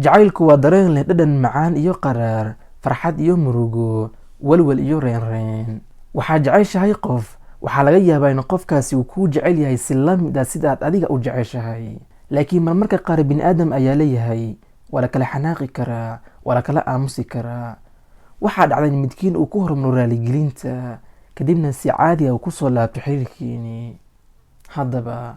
jacaylku waa dareen leh dhadhan macaan iyo qaraar, farxad iyo murugo, walwal iyo reenreen. waxaad jeceshahay qof, waxaa laga yaabaa in qofkaasi uu kuu jecel yahay si la mid ah sidaad adiga u jeceshahay. laakiin marmarka qaar bini'aadam ayaa leeyahay, waa la kala xanaaqi karaa, waa la kala aamusi karaa. waxaa dhacday in midkiin uu ku hormaro raaligelinta, kadibna si caadi ah uu kusoo laabto xiriirkiini. haddaba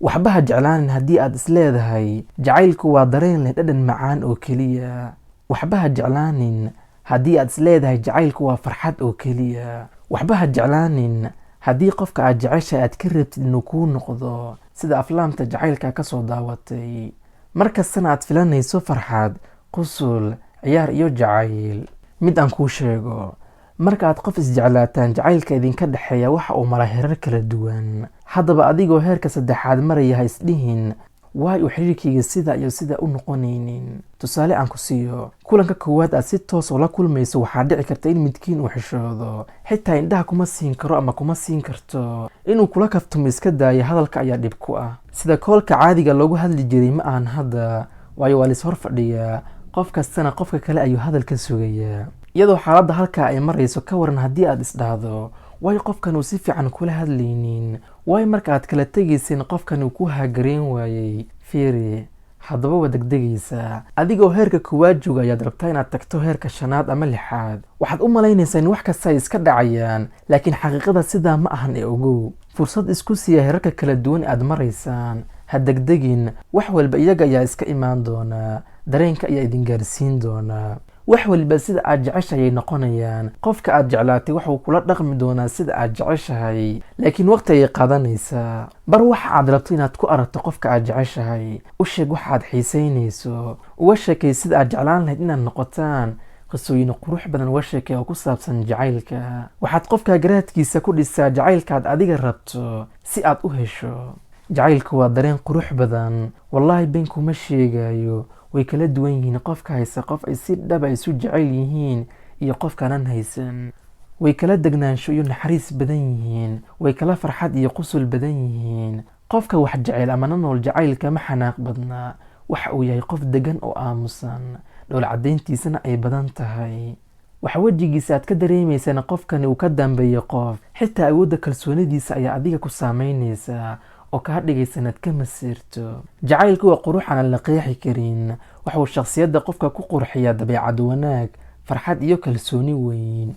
waxba ha jeclaanin haddii aad isleedahay jacaylku waa dareen leh dhadhan macaan oo keliya. waxba ha jeclaanin haddii aad isleedahay jacaylku waa farxad oo keliya. waxba ha jeclaanin haddii qofka aad jeceshahay aad ka rabtid inuu kuu noqdo sida aflaamta jacaylka ka soo daawatay. markastana aad filanayso farxad, qusul, ciyaar iyo jacayl. mid aan kuu sheego, marka aad qof isjeclaataan jacaylka idinka dhexeeya waxa uu mara heerar kala duwan. haddaba adigoo heerka saddexaad maraya ha isdhihin waay uu xiriirkayga sida iyo sida u noqonaynin. tusaale aan ku siiyo, kulanka koowaad aad si toos ula kulmayso waxaa dhici karta in midkiin uu xishoodo, xitaa indhaha kuma siin karo ama kuma siin karto. inuu kula kaftumo iska daaya hadalka ayaa dhib ku ah. sida koolka caadiga loogu hadli jiray ma ahan hadda, waayo waa lis hor fadhiyaa, qof kastana qofka kale ayuu hadal ka sugayaa. iyadoo xaaladda halkaa ay marayso ka waran haddii aad isdhahdo waayo qofkan uu si fiican kula hadlaynin, waayo marka aad kala tegayseen qofkan uu ku hagareen waayey. fiiri, haddaba waa degdegaysaa. adigoo heerka koowaad jooga ayaad rabtaa inaad tagto heerka 5aad ama 6aad. waxaad u malaynaysaa in wax kasta ay iska dhacayaan, laakiin xaqiiqada sidaa ma ahan ee ogow. fursad isku siiya heerarka kala duwan aad maraysaan. ha degdegin, wax walba iyaga ayaa iska imaan doonaa, dareenka ayaa idin gaarsiin doonaa. wax walba sida aad jeceshahay noqonayaan. qofka aad jeclaatay waxuu kula dhaqmi doonaa sida aad jeceshahay, laakiin waqti ayay qaadanaysaa. bar waxa aad rabto inaad ku aragto qofka aad jeceshahay. u sheeg waxaad xiisaynayso. uga sheekay sida aad jeclaan lahayd inaad noqotaan. qisooyin qurux badan uga sheekay oo ku saabsan jacaylka. waxaad qofka garaadkiisa ku dhisaa jacaylkaad adiga rabto si aad u hesho. jacaylku waa dareen qurux badan, wallaahi been kuma sheegayo. way kala duwan yihiin qofka haysa qof ay si dhaba isu jecel yihiin iyo qofkanan haysan. way kala degnaansho iyo naxariis badan yihiin, way kala farxad iyo qusul badan yihiin. qofka wax jecel ama nool jacaylka ma xanaaq badna, waxa uu yahay qof degan oo aamusan, dhowl cadayntiisana ay badan tahay. waxa wejigiisa aad ka dareemaysana qofkani uu ka dambeeyo qof, xitaa awoodda kalsoonidiisa ayaa adiga ku saameynaysa oo kaa dhigaysa inaad ka masiirto. jacaylku waa qurux aan la qeexi karin. waxuu shakhsiyadda qofka ku qurxiyaa dabeecad wanaag, farxad iyo kalsooni weyn.